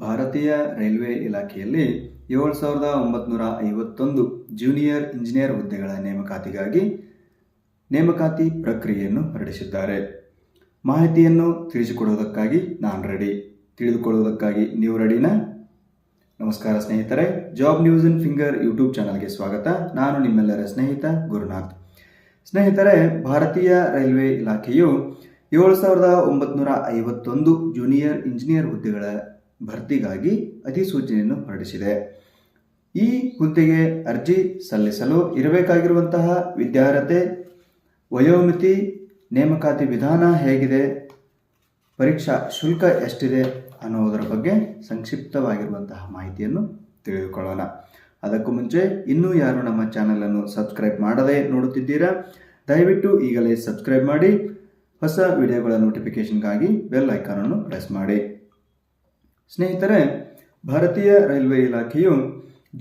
ಭಾರತೀಯ ರೈಲ್ವೆ ಇಲಾಖೆಯಲ್ಲಿ 7,951 junior engineer ಹುದ್ದೆಗಳ ನೇಮಕಾತಿಗಾಗಿ ನೇಮಕಾತಿ ಪ್ರಕ್ರಿಯೆಯನ್ನು ಹೊರಡಿಸಿದ್ದಾರೆ. ಮಾಹಿತಿಯನ್ನು ತಿಳಿಸಿಕೊಡುವುದಕ್ಕಾಗಿ ನಾನು ರೆಡಿ, ತಿಳಿದುಕೊಳ್ಳುವುದಕ್ಕಾಗಿ ನೀವು ರೆಡಿನಾ? ನಮಸ್ಕಾರ ಸ್ನೇಹಿತರೆ, ಜಾಬ್ ನ್ಯೂಸ್ ಇನ್ ಫಿಂಗರ್ ಯೂಟ್ಯೂಬ್ ಚಾನಲ್ಗೆ ಸ್ವಾಗತ. ನಾನು ನಿಮ್ಮೆಲ್ಲರ ಸ್ನೇಹಿತ ಗುರುನಾಥ್. ಸ್ನೇಹಿತರೆ, ಭಾರತೀಯ ರೈಲ್ವೆ ಇಲಾಖೆಯು 7,951 ಜೂನಿಯರ್ ಇಂಜಿನಿಯರ್ ಹುದ್ದೆಗಳ ಭರ್ತಿಗಾಗಿ ಅಧಿಸೂಚನೆಯನ್ನು ಹೊರಡಿಸಿದೆ. ಈ ಹುದ್ದೆಗೆ ಅರ್ಜಿ ಸಲ್ಲಿಸಲು ಇರಬೇಕಾಗಿರುವಂತಹ ವಿದ್ಯಾರ್ಹತೆ, ವಯೋಮಿತಿ, ನೇಮಕಾತಿ ವಿಧಾನ ಹೇಗಿದೆ, ಪರೀಕ್ಷಾ ಶುಲ್ಕ ಎಷ್ಟಿದೆ ಅನ್ನೋದರ ಬಗ್ಗೆ ಸಂಕ್ಷಿಪ್ತವಾಗಿರುವಂತಹ ಮಾಹಿತಿಯನ್ನು ತಿಳಿದುಕೊಳ್ಳೋಣ. ಅದಕ್ಕೂ ಮುಂಚೆ ಇನ್ನೂ ಯಾರು ನಮ್ಮ ಚಾನಲನ್ನು ಸಬ್ಸ್ಕ್ರೈಬ್ ಮಾಡದೆ ನೋಡುತ್ತಿದ್ದೀರಾ, ದಯವಿಟ್ಟು ಈಗಲೇ ಸಬ್ಸ್ಕ್ರೈಬ್ ಮಾಡಿ. ಹೊಸ ವಿಡಿಯೋಗಳ ನೋಟಿಫಿಕೇಷನ್ಗಾಗಿ ಬೆಲ್ ಐಕಾನನ್ನು ಪ್ರೆಸ್ ಮಾಡಿ. ಸ್ನೇಹಿತರೆ, ಭಾರತೀಯ ರೈಲ್ವೆ ಇಲಾಖೆಯು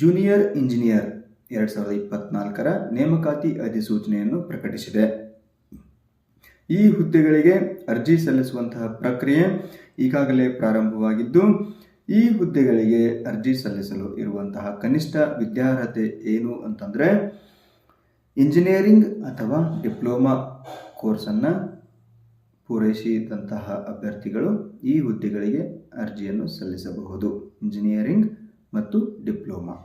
ಜೂನಿಯರ್ ಇಂಜಿನಿಯರ್ 2024ರ ನೇಮಕಾತಿ ಅಧಿಸೂಚನೆಯನ್ನು ಪ್ರಕಟಿಸಿದೆ. ಈ ಹುದ್ದೆಗಳಿಗೆ ಅರ್ಜಿ ಸಲ್ಲಿಸುವಂತಹ ಪ್ರಕ್ರಿಯೆ ಈಗಾಗಲೇ ಪ್ರಾರಂಭವಾಗಿದ್ದು, ಈ ಹುದ್ದೆಗಳಿಗೆ ಅರ್ಜಿ ಸಲ್ಲಿಸಲು ಇರುವಂತಹ ಕನಿಷ್ಠ ವಿದ್ಯಾರ್ಹತೆ ಏನು ಅಂತಂದರೆ, ಇಂಜಿನಿಯರಿಂಗ್ ಅಥವಾ ಡಿಪ್ಲೊಮಾ ಕೋರ್ಸನ್ನು ಪೂರೈಸಿದಂತಹ ಅಭ್ಯರ್ಥಿಗಳು ಈ ಹುದ್ದೆಗಳಿಗೆ ಅರ್ಜಿಯನ್ನು ಸಲ್ಲಿಸಬಹುದು. ಇಂಜಿನಿಯರಿಂಗ್ ಮತ್ತು ಡಿಪ್ಲೊಮಾ.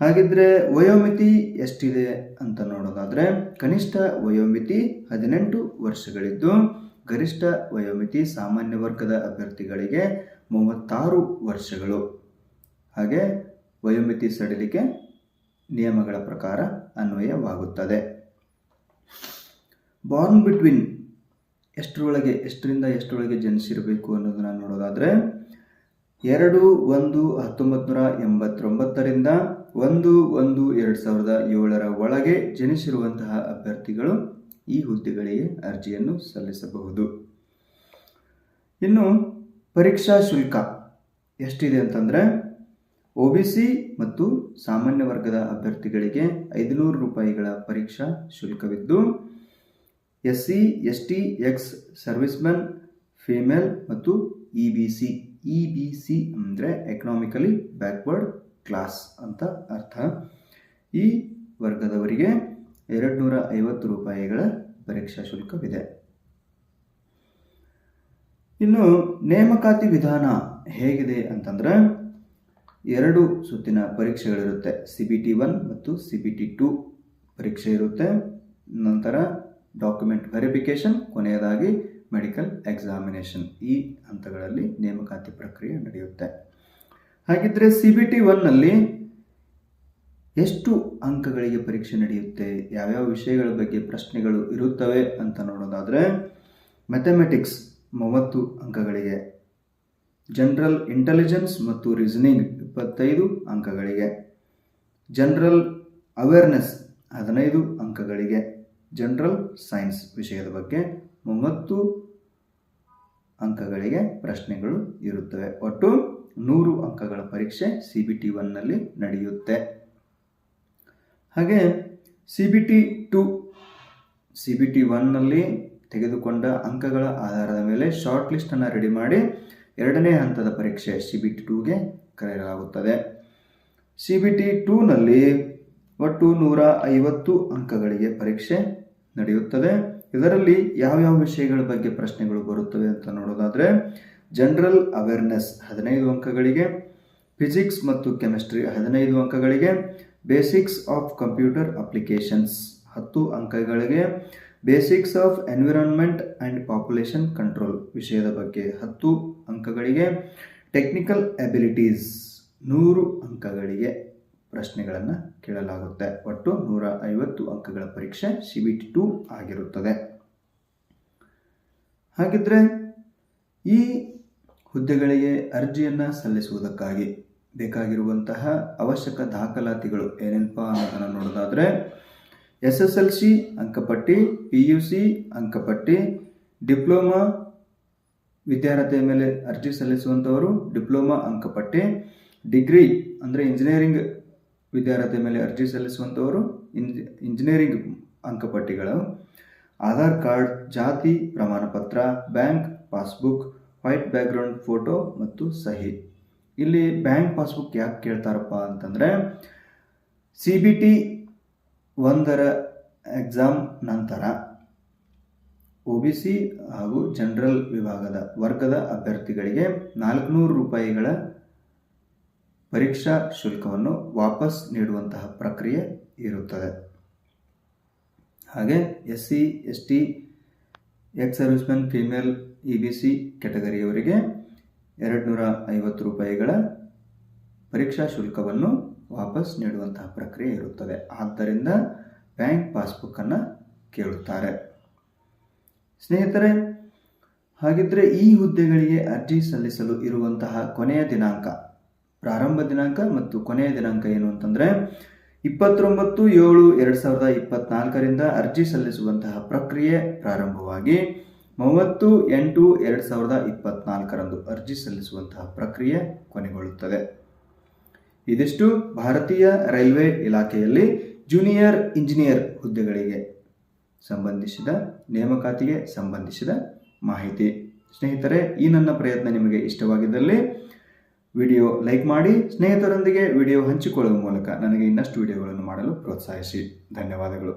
ಹಾಗಿದ್ರೆ ವಯೋಮಿತಿ ಎಷ್ಟಿದೆ ಅಂತ ನೋಡೋದಾದರೆ, ಕನಿಷ್ಠ ವಯೋಮಿತಿ 18 ವರ್ಷಗಳಿದ್ದು, ಗರಿಷ್ಠ ವಯೋಮಿತಿ ಸಾಮಾನ್ಯ ವರ್ಗದ ಅಭ್ಯರ್ಥಿಗಳಿಗೆ 36 ವರ್ಷಗಳು. ಹಾಗೆ ವಯೋಮಿತಿ ಸಡಿಲಿಕೆ ನಿಯಮಗಳ ಪ್ರಕಾರ ಅನ್ವಯವಾಗುತ್ತದೆ. ಬಾರ್ನ್ ಬಿಟ್ವೀನ್ ಎಷ್ಟರಿಂದ ಎಷ್ಟರೊಳಗೆ ಜನಿಸಿರಬೇಕು ಅನ್ನೋದನ್ನು ನೋಡೋದಾದರೆ, 2/1/1989ರಿಂದ 1/1/2007ರ ಒಳಗೆ ಜನಿಸಿರುವಂತಹ ಅಭ್ಯರ್ಥಿಗಳು ಈ ಹುದ್ದೆಗಳಿಗೆ ಅರ್ಜಿಯನ್ನು ಸಲ್ಲಿಸಬಹುದು. ಇನ್ನು ಪರೀಕ್ಷಾ ಶುಲ್ಕ ಎಷ್ಟಿದೆ ಅಂತಂದರೆ, OBC ಮತ್ತು ಸಾಮಾನ್ಯ ವರ್ಗದ ಅಭ್ಯರ್ಥಿಗಳಿಗೆ 500 ರೂಪಾಯಿಗಳ ಪರೀಕ್ಷಾ ಶುಲ್ಕವಿದ್ದು, SC, ST, X servicemen, female ಮತ್ತು EBC ಅಂದರೆ ಎಕನಾಮಿಕಲಿ ಬ್ಯಾಕ್ವರ್ಡ್ ಕ್ಲಾಸ್ ಅಂತ ಅರ್ಥ. ಈ ವರ್ಗದವರಿಗೆ 250 ರೂಪಾಯಿಗಳ ಪರೀಕ್ಷಾ ಶುಲ್ಕವಿದೆ. ಇನ್ನು ನೇಮಕಾತಿ ವಿಧಾನ ಹೇಗಿದೆ ಅಂತಂದರೆ, 2 ಸುತ್ತಿನ ಪರೀಕ್ಷೆಗಳಿರುತ್ತೆ. CBT 1 ಮತ್ತು CBT 2 ಪರೀಕ್ಷೆ ಇರುತ್ತೆ. ನಂತರ ಡಾಕ್ಯುಮೆಂಟ್ ವೆರಿಫಿಕೇಷನ್, ಕೊನೆಯದಾಗಿ ಮೆಡಿಕಲ್ ಎಕ್ಸಾಮಿನೇಷನ್. ಈ ಹಂತಗಳಲ್ಲಿ ನೇಮಕಾತಿ ಪ್ರಕ್ರಿಯೆ ನಡೆಯುತ್ತೆ. ಹಾಗಿದ್ರೆ CBT 1ನಲ್ಲಿ ಎಷ್ಟು ಅಂಕಗಳಿಗೆ ಪರೀಕ್ಷೆ ನಡೆಯುತ್ತೆ, ಯಾವ್ಯಾವ ವಿಷಯಗಳ ಬಗ್ಗೆ ಪ್ರಶ್ನೆಗಳು ಇರುತ್ತವೆ ಅಂತ ನೋಡೋದಾದರೆ, ಮ್ಯಾಥಮೆಟಿಕ್ಸ್ 30 ಅಂಕಗಳಿಗೆ, ಜನರಲ್ ಇಂಟೆಲಿಜೆನ್ಸ್ ಮತ್ತು ರೀಸನಿಂಗ್ 25 ಅಂಕಗಳಿಗೆ, ಜನರಲ್ ಅವೇರ್ನೆಸ್ 15 ಅಂಕಗಳಿಗೆ, ಜನರಲ್ ಸೈನ್ಸ್ ವಿಷಯದ ಬಗ್ಗೆ 30 ಅಂಕಗಳಿಗೆ ಪ್ರಶ್ನೆಗಳು ಇರುತ್ತವೆ. ಒಟ್ಟು 100 ಅಂಕಗಳ ಪರೀಕ್ಷೆ CBT 1ನಲ್ಲಿ ನಡೆಯುತ್ತೆ. ಹಾಗೆ CBT 1ನಲ್ಲಿ ತೆಗೆದುಕೊಂಡ ಅಂಕಗಳ ಆಧಾರದ ಮೇಲೆ ಶಾರ್ಟ್ ಲಿಸ್ಟನ್ನು ರೆಡಿ ಮಾಡಿ 2ನೇ ಹಂತದ ಪರೀಕ್ಷೆ CBT 2ಗೆ ಕರೆಯಲಾಗುತ್ತದೆ. CBT 2ನಲ್ಲಿ ಒಟ್ಟು 150 ಅಂಕಗಳಿಗೆ ಪರೀಕ್ಷೆ ನಡೆಯುತ್ತದೆ. ಇದರಲ್ಲಿ ಯಾವ್ಯಾವ ವಿಷಯಗಳ ಬಗ್ಗೆ ಪ್ರಶ್ನೆಗಳು ಬರುತ್ತವೆ ಅಂತ ನೋಡೋದಾದರೆ, ಜನರಲ್ ಅವೇರ್ನೆಸ್ 15 ಅಂಕಗಳಿಗೆ, ಫಿಸಿಕ್ಸ್ ಮತ್ತು ಕೆಮಿಸ್ಟ್ರಿ 15 ಅಂಕಗಳಿಗೆ, ಬೇಸಿಕ್ಸ್ ಆಫ್ ಕಂಪ್ಯೂಟರ್ ಅಪ್ಲಿಕೇಶನ್ಸ್ 10 ಅಂಕಗಳಿಗೆ, basics of environment and population control ವಿಷಯದ ಬಗ್ಗೆ 10 ಅಂಕಗಳಿಗೆ, ಟೆಕ್ನಿಕಲ್ ಎಬಿಲಿಟೀಸ್ 100 ಅಂಕಗಳಿಗೆ ಪ್ರಶ್ನೆಗಳನ್ನು ಕೇಳಲಾಗುತ್ತೆ. ಒಟ್ಟು 150 ಅಂಕಗಳ ಪರೀಕ್ಷೆ CBT 2 ಆಗಿರುತ್ತದೆ. ಹಾಗಿದ್ರೆ ಈ ಹುದ್ದೆಗಳಿಗೆ ಅರ್ಜಿಯನ್ನು ಸಲ್ಲಿಸುವುದಕ್ಕಾಗಿ ಬೇಕಾಗಿರುವಂತಹ ಅವಶ್ಯಕ ದಾಖಲಾತಿಗಳು ಏನೆಂಪ ಅನ್ನೋದನ್ನು ನೋಡೋದಾದರೆ, SSLC ಅಂಕಪಟ್ಟಿ, PUC ಅಂಕಪಟ್ಟಿ, ಡಿಪ್ಲೊಮಾ ವಿದ್ಯಾರ್ಹತೆಯ ಮೇಲೆ ಅರ್ಜಿ ಸಲ್ಲಿಸುವಂಥವರು ಡಿಪ್ಲೊಮಾ ಅಂಕಪಟ್ಟಿ, ಡಿಗ್ರಿ ಅಂದರೆ ಇಂಜಿನಿಯರಿಂಗ್ ವಿದ್ಯಾರ್ಹತೆ ಮೇಲೆ ಅರ್ಜಿ ಸಲ್ಲಿಸುವಂಥವರು ಇಂಜಿನಿಯರಿಂಗ್ ಅಂಕಪಟ್ಟಿಗಳು, ಆಧಾರ್ ಕಾರ್ಡ್, ಜಾತಿ ಪ್ರಮಾಣ ಪತ್ರ, bank passbook, white background photo ಮತ್ತು ಸಹಿ. ಇಲ್ಲಿ ಬ್ಯಾಂಕ್ ಪಾಸ್ಬುಕ್ ಯಾಕೆ ಕೇಳ್ತಾರಪ್ಪ ಅಂತಂದರೆ CBT 1ರ ಎಕ್ಸಾಮ್ ನಂತರ OBC ಹಾಗೂ ಜನರಲ್ ವಿಭಾಗದ ವರ್ಗದ ಅಭ್ಯರ್ಥಿಗಳಿಗೆ 400 ರೂಪಾಯಿಗಳ ಪರೀಕ್ಷಾ ಶುಲ್ಕವನ್ನು ವಾಪಸ್ ನೀಡುವಂತಹ ಪ್ರಕ್ರಿಯೆ ಇರುತ್ತದೆ. ಹಾಗೆ SC ST X servicemen female EBC ಕ್ಯಾಟಗರಿಯವರಿಗೆ 250 ರೂಪಾಯಿಗಳ ಪರೀಕ್ಷಾ ಶುಲ್ಕವನ್ನು ವಾಪಸ್ ನೀಡುವಂತಹ ಪ್ರಕ್ರಿಯೆ ಇರುತ್ತದೆ. ಆದ್ದರಿಂದ ಬ್ಯಾಂಕ್ ಪಾಸ್ಬುಕ್ಕನ್ನು ಕೇಳುತ್ತಾರೆ. ಸ್ನೇಹಿತರೆ, ಹಾಗಿದ್ದರೆ ಈ ಹುದ್ದೆಗಳಿಗೆ ಅರ್ಜಿ ಸಲ್ಲಿಸಲು ಇರುವಂತಹ ಕೊನೆಯ ದಿನಾಂಕ, ಪ್ರಾರಂಭ ದಿನಾಂಕ ಮತ್ತು ಕೊನೆಯ ದಿನಾಂಕ ಏನು ಅಂತಂದರೆ 29/7/2024ರಿಂದ ಅರ್ಜಿ ಸಲ್ಲಿಸುವಂತಹ ಪ್ರಕ್ರಿಯೆ ಪ್ರಾರಂಭವಾಗಿ 30/8/2024ರಂದು ಅರ್ಜಿ ಸಲ್ಲಿಸುವಂತಹ ಪ್ರಕ್ರಿಯೆ ಕೊನೆಗೊಳ್ಳುತ್ತದೆ. ಇದಿಷ್ಟು ಭಾರತೀಯ ರೈಲ್ವೆ ಇಲಾಖೆಯಲ್ಲಿ ಜೂನಿಯರ್ ಇಂಜಿನಿಯರ್ ಹುದ್ದೆಗಳಿಗೆ ಸಂಬಂಧಿಸಿದ ನೇಮಕಾತಿಗೆ ಸಂಬಂಧಿಸಿದ ಮಾಹಿತಿ. ಸ್ನೇಹಿತರೆ, ಈ ನನ್ನ ಪ್ರಯತ್ನ ನಿಮಗೆ ಇಷ್ಟವಾಗಿದ್ದಲ್ಲಿ ವಿಡಿಯೋ ಲೈಕ್ ಮಾಡಿ, ಸ್ನೇಹಿತರೊಂದಿಗೆ ವಿಡಿಯೋ ಹಂಚಿಕೊಳ್ಳುವ ಮೂಲಕ ನನಗೆ ಇನ್ನಷ್ಟು ವಿಡಿಯೋಗಳನ್ನು ಮಾಡಲು ಪ್ರೋತ್ಸಾಹಿಸಿ. ಧನ್ಯವಾದಗಳು.